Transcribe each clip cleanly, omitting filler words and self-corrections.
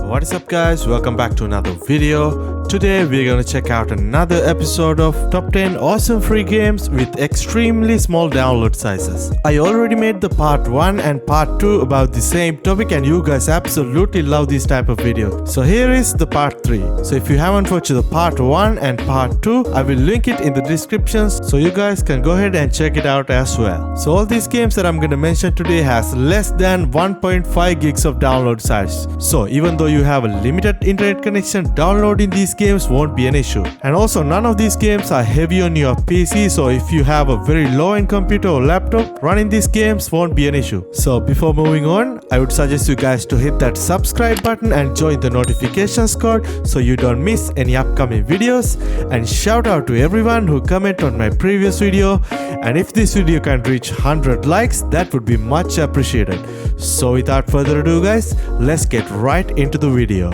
What is up guys, welcome back to another video. Today we're gonna check out another episode of Top 10 Awesome Free Games with extremely small download sizes. I already made the part 1 and part 2 about the same topic and you guys absolutely love this type of video. So here is the part 3. So if you haven't watched the part 1 and part 2, I will link it in the descriptions so you guys can go ahead and check it out as well. So all these games that I'm gonna mention today has less than 1.5 gigs of download size. So even though you have a limited internet connection, downloading these games won't be an issue. And also none of these games are heavy on your PC, so if you have a very low-end computer or laptop, running these games won't be an issue. So before moving on, I would suggest you guys to hit that subscribe button and join the notifications code so you don't miss any upcoming videos. And shout out to everyone who commented on my previous video, and if this video can reach 100 likes, that would be much appreciated. So without further ado guys, let's get right into the video.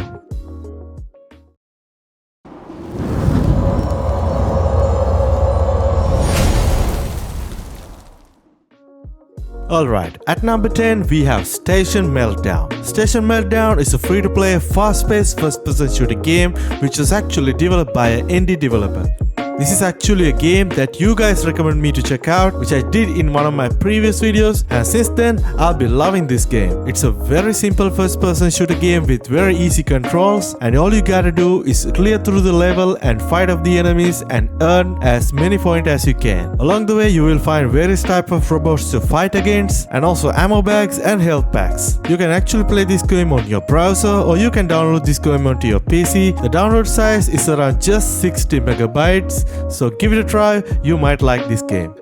Alright, at number 10 we have Station Meltdown. Station Meltdown is a free-to-play, fast-paced first-person shooter game which was actually developed by an indie developer. This is actually a game that you guys recommend me to check out, which I did in one of my previous videos, and since then I'll be loving this game. It's a very simple first-person shooter game with very easy controls, and all you gotta do is clear through the level and fight off the enemies and earn as many points as you can. Along the way you will find various types of robots to fight against, and also ammo bags and health packs. You can actually play this game on your browser or you can download this game onto your PC. The download size is around just 60 megabytes. So give it a try, you might like this game.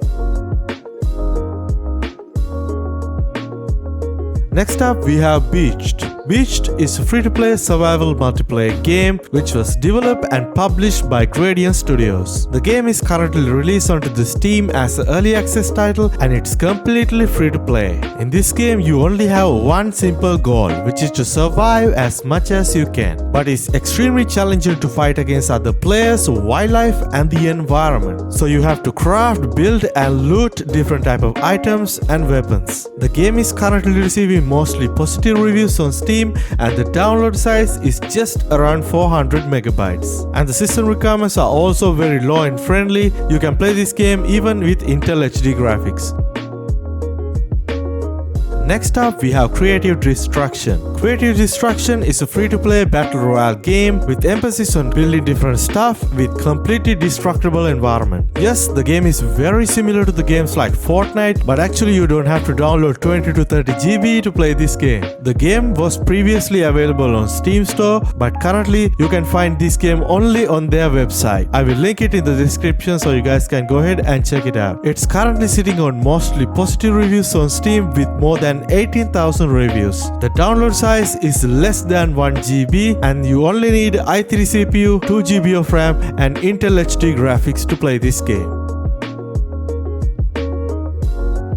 Next up we have Beached. Beached is a free-to-play survival multiplayer game which was developed and published by Gradient Studios. The game is currently released onto the Steam as an early access title and it's completely free-to-play. In this game you only have one simple goal, which is to survive as much as you can. But it's extremely challenging to fight against other players, wildlife and the environment. So you have to craft, build and loot different type of items and weapons. The game is currently receiving mostly positive reviews on Steam and the download size is just around 400 megabytes. And the system requirements are also very low and friendly. You can play this game even with Intel HD graphics. Next up we have Creative Destruction. Creative Destruction is a free-to-play battle royale game with emphasis on building different stuff with completely destructible environment. Yes, the game is very similar to the games like Fortnite, but actually you don't have to download 20 to 30 GB to play this game. The game was previously available on Steam Store, but currently you can find this game only on their website. I will link it in the description so you guys can go ahead and check it out. It's currently sitting on mostly positive reviews on Steam with more than 18,000 reviews. The download size is less than 1 GB and you only need i3 CPU, 2 GB of RAM and Intel HD graphics to play this game.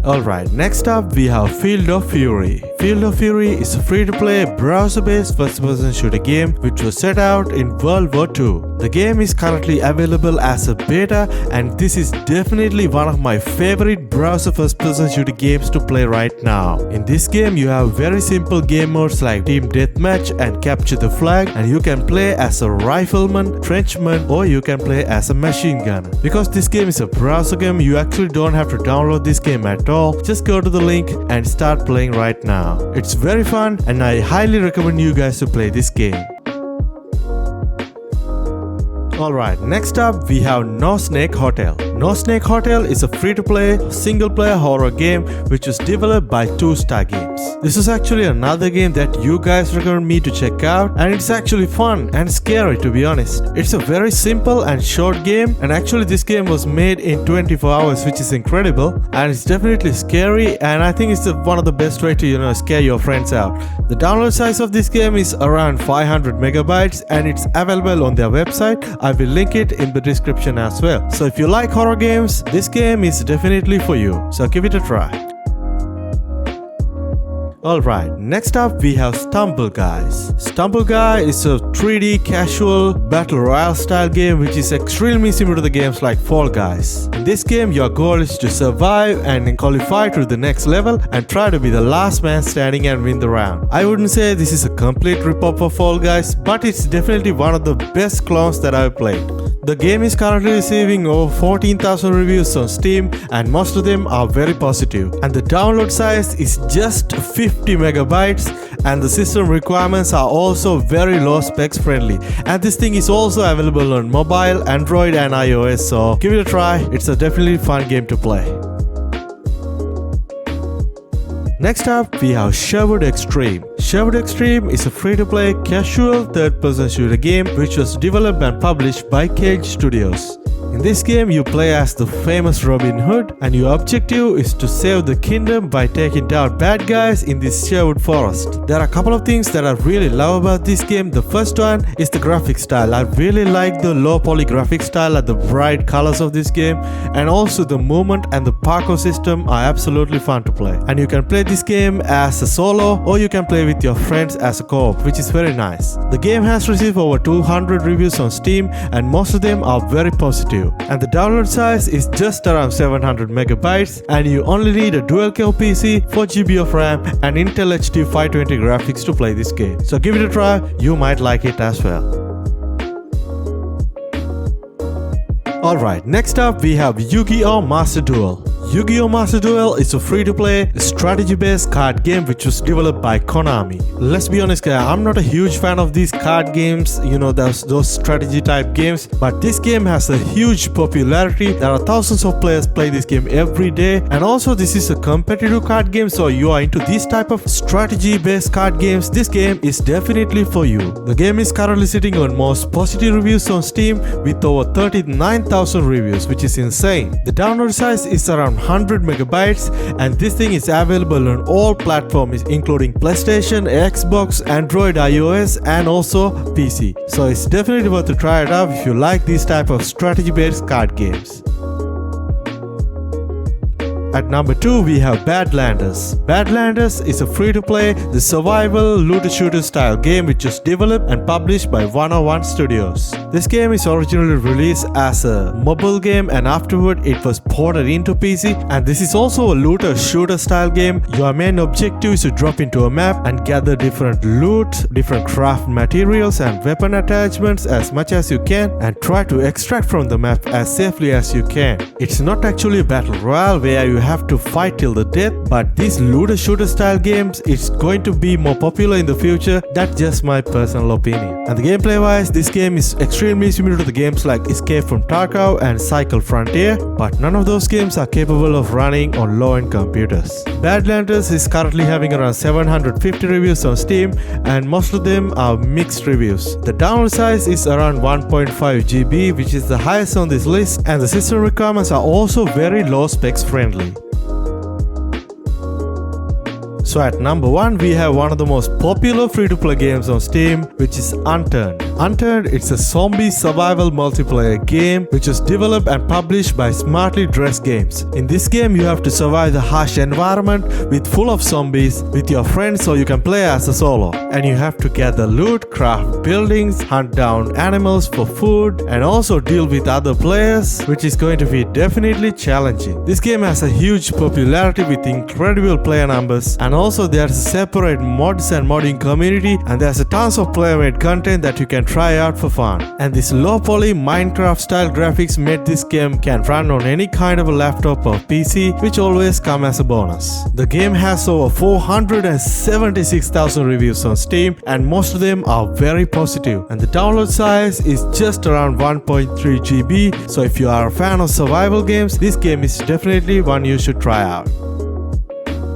Alright, next up we have Field of Fury. Field of Fury is a free-to-play, browser-based first-person shooter game which was set out in World War II. The game is currently available as a beta and this is definitely one of my favorite browser first-person shooter games to play right now. In this game you have very simple game modes like Team Deathmatch and Capture the Flag, and you can play as a rifleman, trenchman or you can play as a machine gunner. Because this game is a browser game, you actually don't have to download this game at all. Just go to the link and start playing right now. It's very fun and I highly recommend you guys to play this game. Alright, next up we have No Snake Hotel. No Snake Hotel is a free-to-play, single-player horror game which was developed by 2 Star Games. This is actually another game that you guys recommend me to check out, and it's actually fun and scary to be honest. It's a very simple and short game, and actually this game was made in 24 hours which is incredible, and it's definitely scary, and I think it's one of the best way to scare your friends out. The download size of this game is around 500 megabytes and it's available on their website. I will link it in the description as well. So if you like horror games, this game is definitely for you. So give it a try. Alright, next up we have Stumble Guys. Stumble Guy is a 3D casual battle royale style game which is extremely similar to the games like Fall Guys. In this game your goal is to survive and qualify to the next level and try to be the last man standing and win the round. I wouldn't say this is a complete rip-off of Fall Guys, but it's definitely one of the best clones that I've played. The game is currently receiving over 14,000 reviews on Steam and most of them are very positive. And the download size is just 50 megabytes and the system requirements are also very low specs friendly. And this thing is also available on mobile, Android and iOS, so give it a try. It's a definitely fun game to play. Next up, we have Sherwood Extreme. Sherwood Extreme is a free-to-play casual third-person shooter game which was developed and published by Cage Studios. In this game, you play as the famous Robin Hood and your objective is to save the kingdom by taking down bad guys in this Sherwood forest. There are a couple of things that I really love about this game. The first one is the graphic style. I really like the low poly graphic style and the bright colors of this game, and also the movement and the parkour system are absolutely fun to play. And you can play this game as a solo or you can play with your friends as a co-op, which is very nice. The game has received over 200 reviews on Steam and most of them are very positive. And the download size is just around 700 megabytes and you only need a dual-core PC, 4GB of RAM and Intel HD 520 graphics to play this game. So give it a try, you might like it as well. Alright, next up we have Yu-Gi-Oh! Master Duel. Yu-Gi-Oh! Master Duel is a free-to-play, strategy-based card game which was developed by Konami. Let's be honest guys, I'm not a huge fan of these card games, you know, those strategy type games, but this game has a huge popularity. There are thousands of players play this game every day, and also this is a competitive card game, so you are into this type of strategy-based card games, this game is definitely for you. The game is currently sitting on most positive reviews on Steam with over 39,000 reviews, which is insane. The download size is around 100 megabytes and this thing is available on all platforms including PlayStation, Xbox, Android, iOS and also PC. So it's definitely worth to try it out if you like these type of strategy based card games. At number 2 we have Badlanders. Badlanders is a free-to-play, the survival looter-shooter style game which was developed and published by 101 Studios. This game is originally released as a mobile game and afterward it was ported into PC, and this is also a looter-shooter style game. Your main objective is to drop into a map and gather different loot, different craft materials and weapon attachments as much as you can and try to extract from the map as safely as you can. It's not actually a battle royale where you have to fight till the death, but these looter shooter style games, it's going to be more popular in the future. That's just my personal opinion. And the gameplay wise, this game is extremely similar to the games like Escape from Tarkov and Cycle Frontier, but none of those games are capable of running on low-end computers. Badlanders is currently having around 750 reviews on Steam and most of them are mixed reviews. The download size is around 1.5 GB, which is the highest on this list, and the system requirements are also very low specs friendly. So at number 1 we have one of the most popular free-to-play games on Steam, which is Unturned. Unturned, it's a zombie survival multiplayer game which was developed and published by Smartly Dressed Games. In this game you have to survive the harsh environment with full of zombies with your friends, or you can play as a solo. And you have to gather loot, craft buildings, hunt down animals for food and also deal with other players, which is going to be definitely challenging. This game has a huge popularity with incredible player numbers, and also there's a separate mods and modding community, and there's a tons of player made content that you can try out for fun. And this low poly Minecraft style graphics made this game can run on any kind of a laptop or PC, which always come as a bonus. The game has over 476,000 reviews on Steam and most of them are very positive, and the download size is just around 1.3 GB. So if you are a fan of survival games, this game is definitely one you should try out.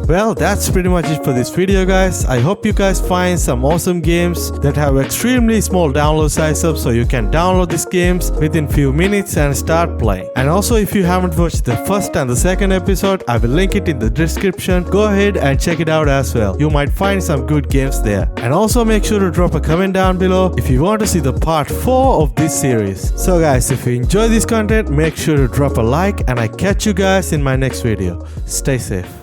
Well, that's pretty much it for this video guys. I hope you guys find some awesome games that have extremely small download size up, so you can download these games within few minutes and start playing. And also if you haven't watched the first and the second episode, I will link it in the description. Go ahead and check it out as well. You might find some good games there. And also make sure to drop a comment down below if you want to see the part 4 of this series. So guys, if you enjoy this content, make sure to drop a like and I catch you guys in my next video. Stay safe.